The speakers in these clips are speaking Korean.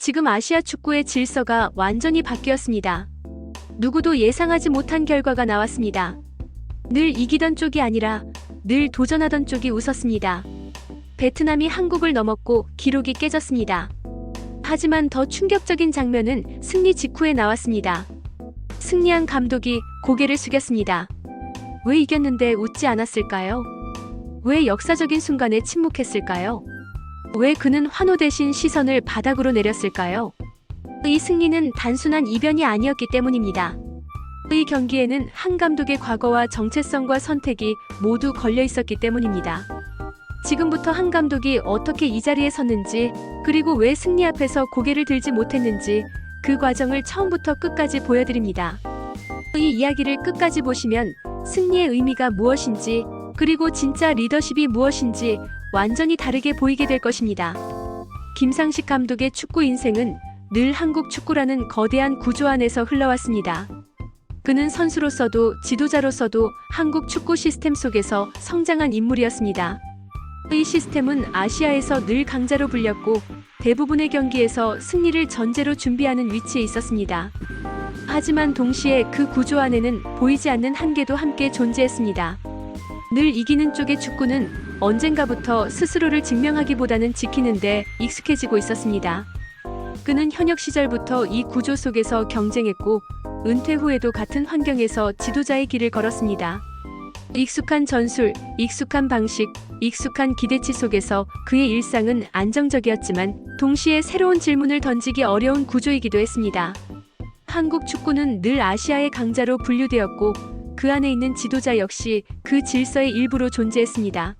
지금 아시아 축구의 질서가 완전히 바뀌었습니다. 누구도 예상하지 못한 결과가 나왔습니다. 늘 이기던 쪽이 아니라 늘 도전하던 쪽이 웃었습니다. 베트남이 한국을 넘었고 기록이 깨졌습니다. 하지만 더 충격적인 장면은 승리 직후에 나왔습니다. 승리한 감독이 고개를 숙였습니다. 왜 이겼는데 웃지 않았을까요? 왜 역사적인 순간에 침묵했을까요? 왜 그는 환호 대신 시선을 바닥으로 내렸을까요? 이 승리는 단순한 이변이 아니었기 때문입니다. 이 경기에는 한 감독의 과거와 정체성과 선택이 모두 걸려 있었기 때문입니다. 지금부터 한 감독이 어떻게 이 자리에 섰는지, 그리고 왜 승리 앞에서 고개를 들지 못했는지 그 과정을 처음부터 끝까지 보여드립니다. 이 이야기를 끝까지 보시면 승리의 의미가 무엇인지, 그리고 진짜 리더십이 무엇인지 완전히 다르게 보이게 될 것입니다. 김상식 감독의 축구 인생은 늘 한국 축구라는 거대한 구조 안에서 흘러왔습니다. 그는 선수로서도 지도자로서도 한국 축구 시스템 속에서 성장한 인물이었습니다. 이 시스템은 아시아에서 늘 강자로 불렸고 대부분의 경기에서 승리를 전제로 준비하는 위치에 있었습니다. 하지만 동시에 그 구조 안에는 보이지 않는 한계도 함께 존재했습니다. 늘 이기는 쪽의 축구는 언젠가부터 스스로를 증명하기보다는 지키는데 익숙해지고 있었습니다. 그는 현역 시절부터 이 구조 속에서 경쟁했고 은퇴 후에도 같은 환경에서 지도자의 길을 걸었습니다. 익숙한 전술, 익숙한 방식, 익숙한 기대치 속에서 그의 일상은 안정적이었지만 동시에 새로운 질문을 던지기 어려운 구조이기도 했습니다. 한국 축구는 늘 아시아의 강자로 분류되었고 그 안에 있는 지도자 역시 그 질서의 일부로 존재했습니다.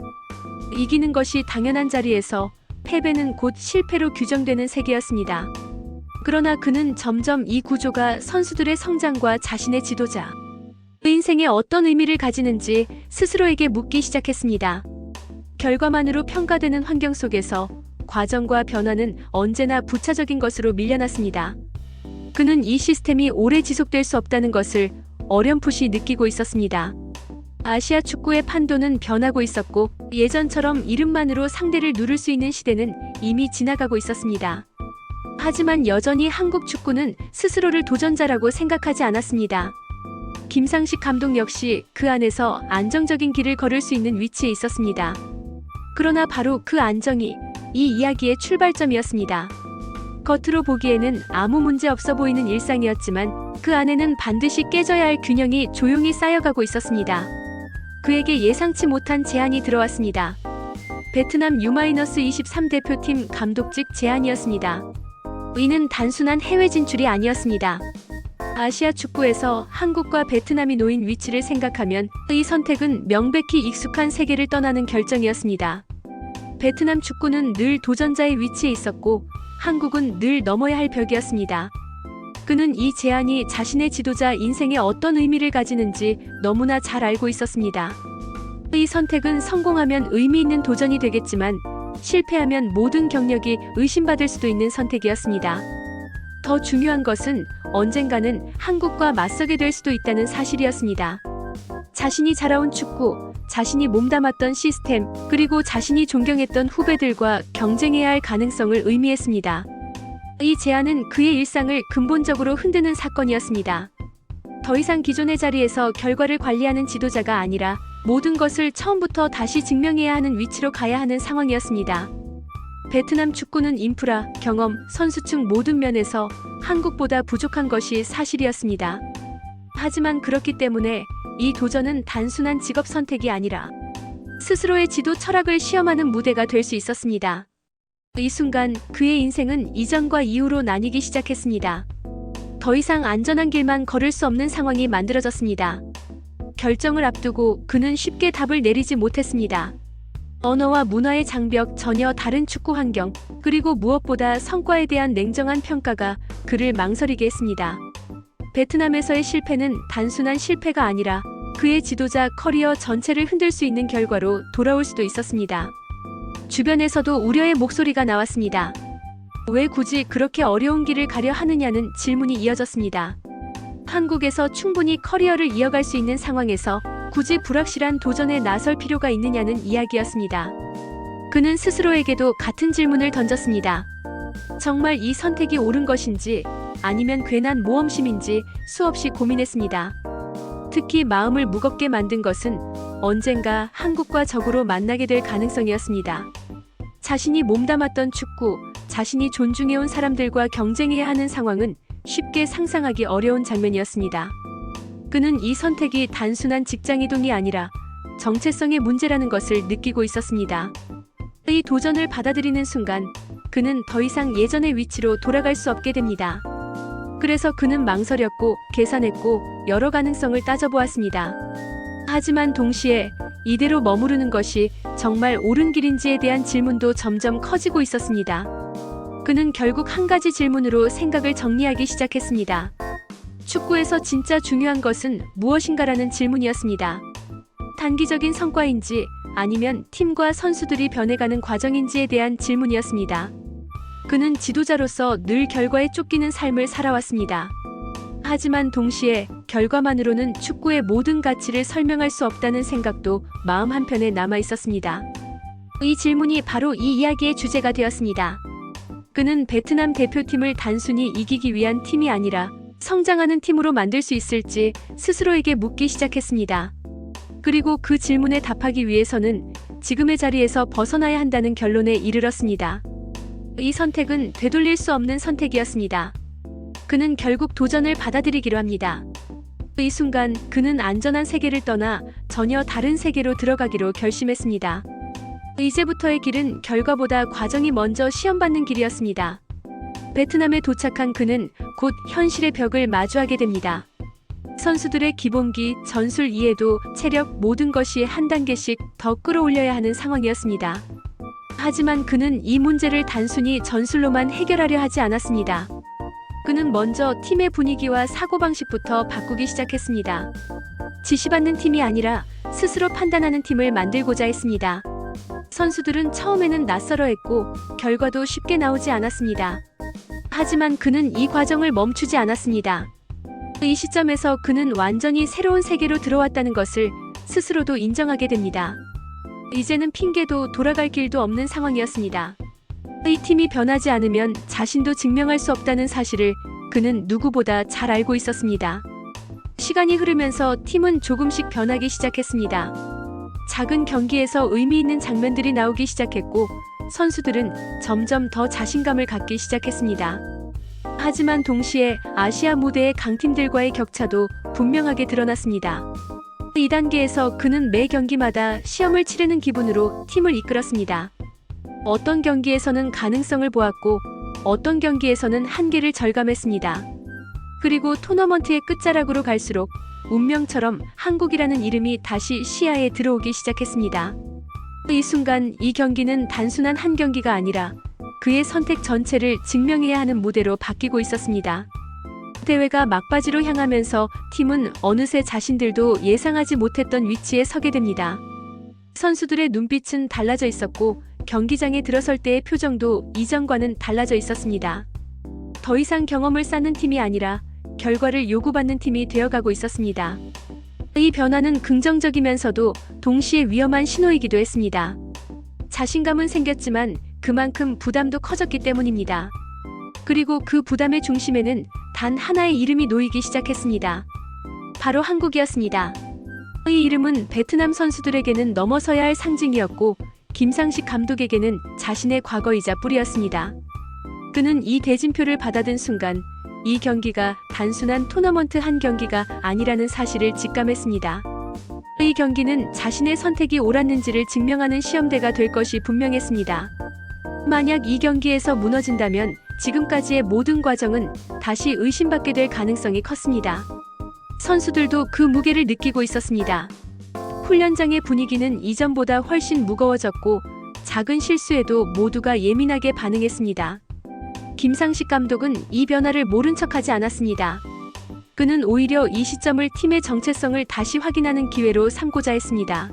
이기는 것이 당연한 자리에서 패배는 곧 실패로 규정되는 세계였습니다. 그러나 그는 점점 이 구조가 선수들의 성장과 자신의 지도자, 인생에 어떤 의미를 가지는지 스스로에게 묻기 시작했습니다. 결과만으로 평가되는 환경 속에서 과정과 변화는 언제나 부차적인 것으로 밀려났습니다. 그는 이 시스템이 오래 지속될 수 없다는 것을 어렴풋이 느끼고 있었습니다. 아시아 축구의 판도는 변하고 있었고 예전처럼 이름만으로 상대를 누를 수 있는 시대는 이미 지나가고 있었습니다. 하지만 여전히 한국 축구는 스스로를 도전자라고 생각하지 않았습니다. 김상식 감독 역시 그 안에서 안정적인 길을 걸을 수 있는 위치에 있었습니다. 그러나 바로 그 안정이 이 이야기의 출발점이었습니다. 겉으로 보기에는 아무 문제 없어 보이는 일상이었지만 그 안에는 반드시 깨져야 할 균형이 조용히 쌓여가고 있었습니다. 그에게 예상치 못한 제안이 들어왔습니다. 베트남 U-23 대표팀 감독직 제안이었습니다. 이는 단순한 해외 진출이 아니었습니다. 아시아 축구에서 한국과 베트남이 놓인 위치를 생각하면 이 선택은 명백히 익숙한 세계를 떠나는 결정이었습니다. 베트남 축구는 늘 도전자의 위치에 있었고 한국은 늘 넘어야 할 벽이었습니다. 그는 이 제안이 자신의 지도자 인생에 어떤 의미를 가지는지 너무나 잘 알고 있었습니다. 이 선택은 성공하면 의미 있는 도전이 되겠지만 실패하면 모든 경력이 의심받을 수도 있는 선택이었습니다. 더 중요한 것은 언젠가는 한국과 맞서게 될 수도 있다는 사실이었습니다. 자신이 자라온 축구, 자신이 몸담았던 시스템, 그리고 자신이 존경했던 후배들과 경쟁해야 할 가능성을 의미했습니다. 이 제안은 그의 일상을 근본적으로 흔드는 사건이었습니다. 더 이상 기존의 자리에서 결과를 관리하는 지도자가 아니라 모든 것을 처음부터 다시 증명해야 하는 위치로 가야 하는 상황이었습니다. 베트남 축구는 인프라, 경험, 선수층 모든 면에서 한국보다 부족한 것이 사실이었습니다. 하지만 그렇기 때문에 이 도전은 단순한 직업 선택이 아니라 스스로의 지도 철학을 시험하는 무대가 될 수 있었습니다. 이 순간 그의 인생은 이전과 이후로 나뉘기 시작했습니다. 더 이상 안전한 길만 걸을 수 없는 상황이 만들어졌습니다. 결정을 앞두고 그는 쉽게 답을 내리지 못했습니다. 언어와 문화의 장벽, 전혀 다른 축구 환경, 그리고 무엇보다 성과에 대한 냉정한 평가가 그를 망설이게 했습니다. 베트남에서의 실패는 단순한 실패가 아니라 그의 지도자 커리어 전체를 흔들 수 있는 결과로 돌아올 수도 있었습니다. 주변에서도 우려의 목소리가 나왔습니다. 왜 굳이 그렇게 어려운 길을 가려 하느냐는 질문이 이어졌습니다. 한국에서 충분히 커리어를 이어갈 수 있는 상황에서 굳이 불확실한 도전에 나설 필요가 있느냐는 이야기였습니다. 그는 스스로에게도 같은 질문을 던졌습니다. 정말 이 선택이 옳은 것인지 아니면 괜한 모험심인지 수없이 고민했습니다. 특히 마음을 무겁게 만든 것은 언젠가 한국과 적으로 만나게 될 가능성이었습니다. 자신이 몸담았던 축구, 자신이 존중해온 사람들과 경쟁해야 하는 상황은 쉽게 상상하기 어려운 장면이었습니다. 그는 이 선택이 단순한 직장이동이 아니라 정체성의 문제라는 것을 느끼고 있었습니다. 이 도전을 받아들이는 순간 그는 더 이상 예전의 위치로 돌아갈 수 없게 됩니다. 그래서 그는 망설였고 계산했고 여러 가능성을 따져보았습니다. 하지만 동시에 이대로 머무르는 것이 정말 옳은 길인지에 대한 질문도 점점 커지고 있었습니다. 그는 결국 한 가지 질문으로 생각을 정리하기 시작했습니다. 축구에서 진짜 중요한 것은 무엇인가라는 질문이었습니다. 단기적인 성과인지 아니면 팀과 선수들이 변해가는 과정인지에 대한 질문이었습니다. 그는 지도자로서 늘 결과에 쫓기는 삶을 살아왔습니다. 하지만 동시에 결과만으로는 축구의 모든 가치를 설명할 수 없다는 생각도 마음 한편에 남아 있었습니다. 이 질문이 바로 이 이야기의 주제가 되었습니다. 그는 베트남 대표팀을 단순히 이기기 위한 팀이 아니라 성장하는 팀으로 만들 수 있을지 스스로에게 묻기 시작했습니다. 그리고 그 질문에 답하기 위해서는 지금의 자리에서 벗어나야 한다는 결론에 이르렀습니다. 이 선택은 되돌릴 수 없는 선택이었습니다. 그는 결국 도전을 받아들이기로 합니다. 이 순간 그는 안전한 세계를 떠나 전혀 다른 세계로 들어가기로 결심했습니다. 이제부터의 길은 결과보다 과정이 먼저 시험받는 길이었습니다. 베트남에 도착한 그는 곧 현실의 벽을 마주하게 됩니다. 선수들의 기본기, 전술 이해도, 체력 모든 것이 한 단계씩 더 끌어올려야 하는 상황이었습니다. 하지만 그는 이 문제를 단순히 전술로만 해결하려 하지 않았습니다. 그는 먼저 팀의 분위기와 사고방식부터 바꾸기 시작했습니다. 지시받는 팀이 아니라 스스로 판단하는 팀을 만들고자 했습니다. 선수들은 처음에는 낯설어했고 결과도 쉽게 나오지 않았습니다. 하지만 그는 이 과정을 멈추지 않았습니다. 이 시점에서 그는 완전히 새로운 세계로 들어왔다는 것을 스스로도 인정하게 됩니다. 이제는 핑계도 돌아갈 길도 없는 상황이었습니다. 이 팀이 변하지 않으면 자신도 증명할 수 없다는 사실을 그는 누구보다 잘 알고 있었습니다. 시간이 흐르면서 팀은 조금씩 변하기 시작했습니다. 작은 경기에서 의미 있는 장면들이 나오기 시작했고 선수들은 점점 더 자신감을 갖기 시작했습니다. 하지만 동시에 아시아 무대의 강팀들과의 격차도 분명하게 드러났습니다. 이 단계에서 그는 매 경기마다 시험을 치르는 기분으로 팀을 이끌었습니다. 어떤 경기에서는 가능성을 보았고 어떤 경기에서는 한계를 절감했습니다. 그리고 토너먼트의 끝자락으로 갈수록 운명처럼 한국이라는 이름이 다시 시야에 들어오기 시작했습니다. 이 순간 이 경기는 단순한 한 경기가 아니라 그의 선택 전체를 증명해야 하는 무대로 바뀌고 있었습니다. 대회가 막바지로 향하면서 팀은 어느새 자신들도 예상하지 못했던 위치에 서게 됩니다. 선수들의 눈빛은 달라져 있었고 경기장에 들어설 때의 표정도 이전과는 달라져 있었습니다. 더 이상 경험을 쌓는 팀이 아니라 결과를 요구받는 팀이 되어가고 있었습니다. 이 변화는 긍정적이면서도 동시에 위험한 신호이기도 했습니다. 자신감은 생겼지만 그만큼 부담도 커졌기 때문입니다. 그리고 그 부담의 중심에는 단 하나의 이름이 놓이기 시작했습니다. 바로 한국이었습니다. 이 이름은 베트남 선수들에게는 넘어서야 할 상징이었고 김상식 감독에게는 자신의 과거이자 뿌리였습니다. 그는 이 대진표를 받아든 순간 이 경기가 단순한 토너먼트 한 경기가 아니라는 사실을 직감했습니다. 이 경기는 자신의 선택이 옳았는지를 증명하는 시험대가 될 것이 분명했습니다. 만약 이 경기에서 무너진다면 지금까지의 모든 과정은 다시 의심받게 될 가능성이 컸습니다. 선수들도 그 무게를 느끼고 있었습니다. 훈련장의 분위기는 이전보다 훨씬 무거워졌고 작은 실수에도 모두가 예민하게 반응했습니다. 김상식 감독은 이 변화를 모른 척하지 않았습니다. 그는 오히려 이 시점을 팀의 정체성을 다시 확인하는 기회로 삼고자 했습니다.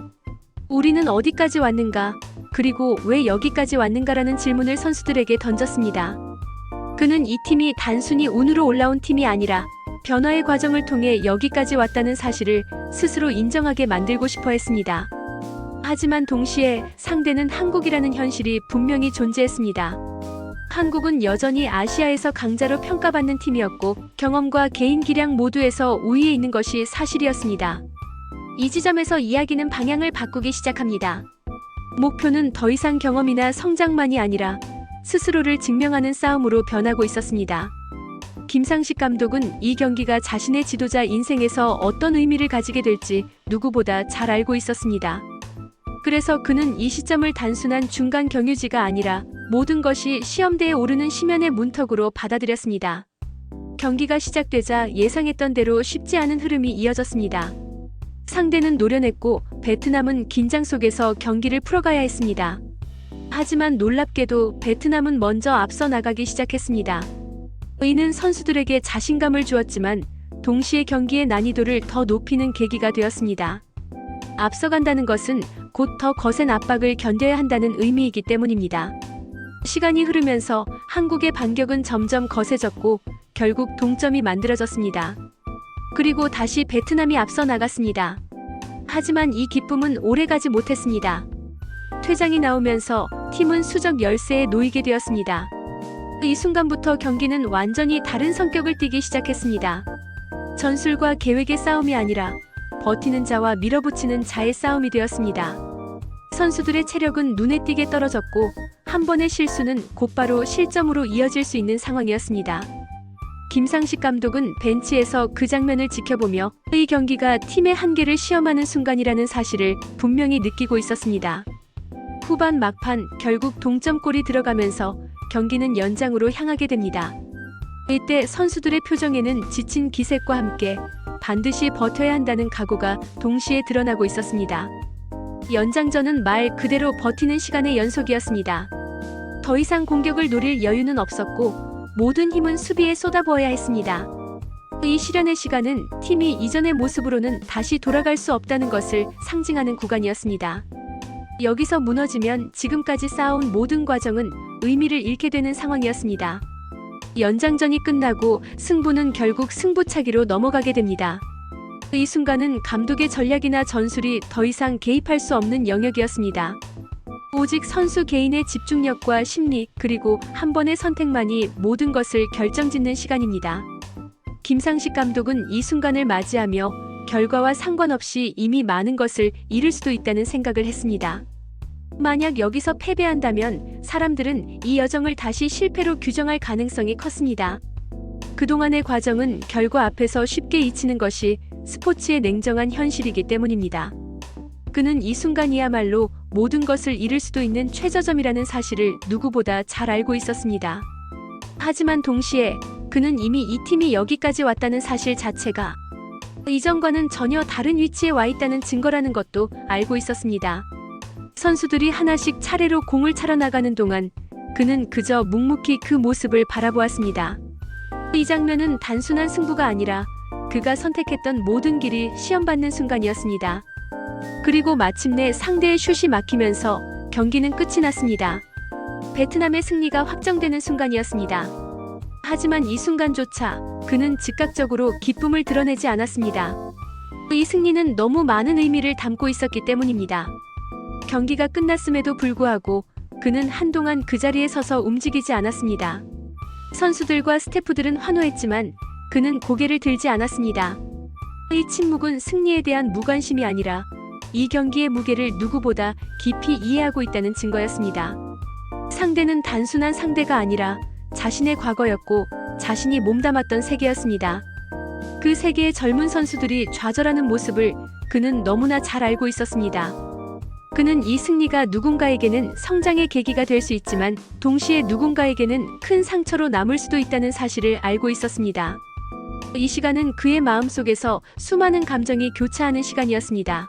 우리는 어디까지 왔는가, 그리고 왜 여기까지 왔는가라는 질문을 선수들에게 던졌습니다. 그는 이 팀이 단순히 운으로 올라온 팀이 아니라 변화의 과정을 통해 여기까지 왔다는 사실을 스스로 인정하게 만들고 싶어 했습니다. 하지만 동시에 상대는 한국이라는 현실이 분명히 존재했습니다. 한국은 여전히 아시아에서 강자로 평가받는 팀이었고 경험과 개인 기량 모두에서 우위에 있는 것이 사실이었습니다. 이 지점에서 이야기는 방향을 바꾸기 시작합니다. 목표는 더 이상 경험이나 성장만이 아니라 스스로를 증명하는 싸움으로 변하고 있었습니다. 김상식 감독은 이 경기가 자신의 지도자 인생에서 어떤 의미를 가지게 될지 누구보다 잘 알고 있었습니다. 그래서 그는 이 시점을 단순한 중간 경유지가 아니라 모든 것이 시험대에 오르는 심연의 문턱으로 받아들였습니다. 경기가 시작되자 예상했던 대로 쉽지 않은 흐름이 이어졌습니다. 상대는 노련했고 베트남은 긴장 속에서 경기를 풀어가야 했습니다. 하지만 놀랍게도 베트남은 먼저 앞서 나가기 시작했습니다. 이는 선수들에게 자신감을 주었지만 동시에 경기의 난이도를 더 높이는 계기가 되었습니다. 앞서간다는 것은 곧 더 거센 압박을 견뎌야 한다는 의미이기 때문입니다. 시간이 흐르면서 한국의 반격은 점점 거세졌고 결국 동점이 만들어졌습니다. 그리고 다시 베트남이 앞서 나갔습니다. 하지만 이 기쁨은 오래가지 못했습니다. 퇴장이 나오면서 팀은 수적 열세에 놓이게 되었습니다. 이 순간부터 경기는 완전히 다른 성격을 띠기 시작했습니다. 전술과 계획의 싸움이 아니라 버티는 자와 밀어붙이는 자의 싸움이 되었습니다. 선수들의 체력은 눈에 띄게 떨어졌고 한 번의 실수는 곧바로 실점으로 이어질 수 있는 상황이었습니다. 김상식 감독은 벤치에서 그 장면을 지켜보며 이 경기가 팀의 한계를 시험하는 순간이라는 사실을 분명히 느끼고 있었습니다. 후반 막판 결국 동점골이 들어가면서 경기는 연장으로 향하게 됩니다. 이때 선수들의 표정에는 지친 기색과 함께 반드시 버텨야 한다는 각오가 동시에 드러나고 있었습니다. 연장전은 말 그대로 버티는 시간의 연속이었습니다. 더 이상 공격을 노릴 여유는 없었고 모든 힘은 수비에 쏟아부어야 했습니다. 이 시련의 시간은 팀이 이전의 모습으로는 다시 돌아갈 수 없다는 것을 상징하는 구간이었습니다. 여기서 무너지면 지금까지 쌓아온 모든 과정은 의미를 잃게 되는 상황이었습니다. 연장전이 끝나고 승부는 결국 승부차기로 넘어가게 됩니다. 이 순간은 감독의 전략이나 전술이 더 이상 개입할 수 없는 영역이었습니다. 오직 선수 개인의 집중력과 심리 그리고 한 번의 선택만이 모든 것을 결정짓는 시간입니다. 김상식 감독은 이 순간을 맞이하며 결과와 상관없이 이미 많은 것을 잃을 수도 있다는 생각을 했습니다. 만약 여기서 패배한다면 사람들은 이 여정을 다시 실패로 규정할 가능성이 컸습니다. 그동안의 과정은 결과 앞에서 쉽게 잊히는 것이 스포츠의 냉정한 현실이기 때문입니다. 그는 이 순간이야말로 모든 것을 잃을 수도 있는 최저점이라는 사실을 누구보다 잘 알고 있었습니다. 하지만 동시에 그는 이미 이 팀이 여기까지 왔다는 사실 자체가 이전과는 전혀 다른 위치에 와 있다는 증거라는 것도 알고 있었습니다. 선수들이 하나씩 차례로 공을 차러 나가는 동안 그는 그저 묵묵히 그 모습을 바라보았습니다. 이 장면은 단순한 승부가 아니라 그가 선택했던 모든 길이 시험받는 순간이었습니다. 그리고 마침내 상대의 슛이 막히면서 경기는 끝이 났습니다. 베트남의 승리가 확정되는 순간이었습니다. 하지만 이 순간조차 그는 즉각적으로 기쁨을 드러내지 않았습니다. 이 승리는 너무 많은 의미를 담고 있었기 때문입니다. 경기가 끝났음에도 불구하고 그는 한동안 그 자리에 서서 움직이지 않았습니다. 선수들과 스태프들은 환호했지만 그는 고개를 들지 않았습니다. 이 침묵은 승리에 대한 무관심이 아니라 이 경기의 무게를 누구보다 깊이 이해하고 있다는 증거였습니다. 상대는 단순한 상대가 아니라 자신의 과거였고 자신이 몸담았던 세계였습니다. 그 세계의 젊은 선수들이 좌절하는 모습을 그는 너무나 잘 알고 있었습니다. 그는 이 승리가 누군가에게는 성장의 계기가 될 수 있지만 동시에 누군가에게는 큰 상처로 남을 수도 있다는 사실을 알고 있었습니다. 이 시간은 그의 마음속에서 수많은 감정이 교차하는 시간이었습니다.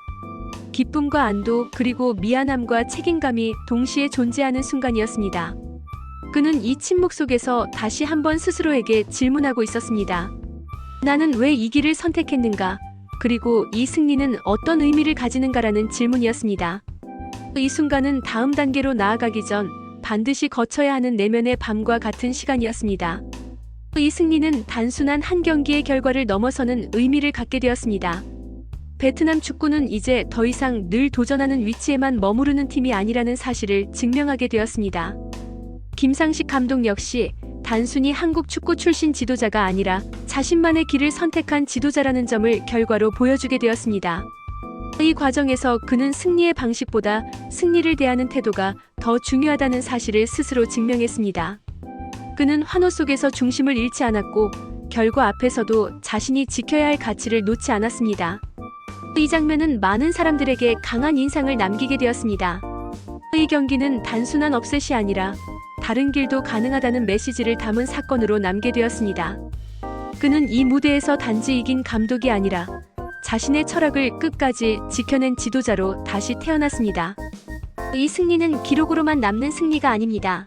기쁨과 안도 그리고 미안함과 책임감이 동시에 존재하는 순간이었습니다. 그는 이 침묵 속에서 다시 한번 스스로에게 질문하고 있었습니다. 나는 왜 이 길을 선택했는가? 그리고 이 승리는 어떤 의미를 가지는가라는 질문이었습니다. 이 순간은 다음 단계로 나아가기 전 반드시 거쳐야 하는 내면의 밤과 같은 시간이었습니다. 이 승리는 단순한 한 경기의 결과를 넘어서는 의미를 갖게 되었습니다. 베트남 축구는 이제 더 이상 늘 도전하는 위치에만 머무르는 팀이 아니라는 사실을 증명하게 되었습니다. 김상식 감독 역시 단순히 한국 축구 출신 지도자가 아니라 자신만의 길을 선택한 지도자라는 점을 결과로 보여주게 되었습니다. 이 과정에서 그는 승리의 방식보다 승리를 대하는 태도가 더 중요하다는 사실을 스스로 증명했습니다. 그는 환호 속에서 중심을 잃지 않았고 결과 앞에서도 자신이 지켜야 할 가치를 놓지 않았습니다. 이 장면은 많은 사람들에게 강한 인상을 남기게 되었습니다. 이 경기는 단순한 업셋이 아니라 다른 길도 가능하다는 메시지를 담은 사건으로 남게 되었습니다. 그는 이 무대에서 단지 이긴 감독이 아니라 자신의 철학을 끝까지 지켜낸 지도자로 다시 태어났습니다. 이 승리는 기록으로만 남는 승리가 아닙니다.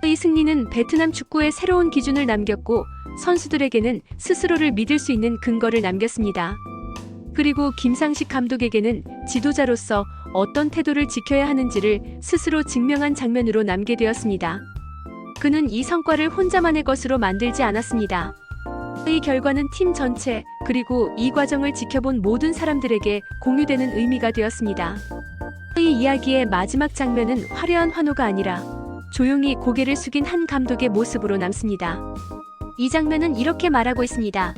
이 승리는 베트남 축구의 새로운 기준을 남겼고 선수들에게는 스스로를 믿을 수 있는 근거를 남겼습니다. 그리고 김상식 감독에게는 지도자로서 어떤 태도를 지켜야 하는지를 스스로 증명한 장면으로 남게 되었습니다. 그는 이 성과를 혼자만의 것으로 만들지 않았습니다. 이 결과는 팀 전체 그리고 이 과정을 지켜본 모든 사람들에게 공유되는 의미가 되었습니다. 이 이야기의 마지막 장면은 화려한 환호가 아니라 조용히 고개를 숙인 한 감독의 모습으로 남습니다. 이 장면은 이렇게 말하고 있습니다.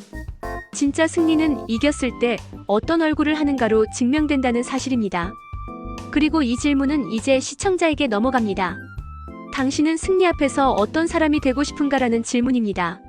진짜 승리는 이겼을 때 어떤 얼굴을 하는가로 증명된다는 사실입니다. 그리고 이 질문은 이제 시청자에게 넘어갑니다. 당신은 승리 앞에서 어떤 사람이 되고 싶은가라는 질문입니다.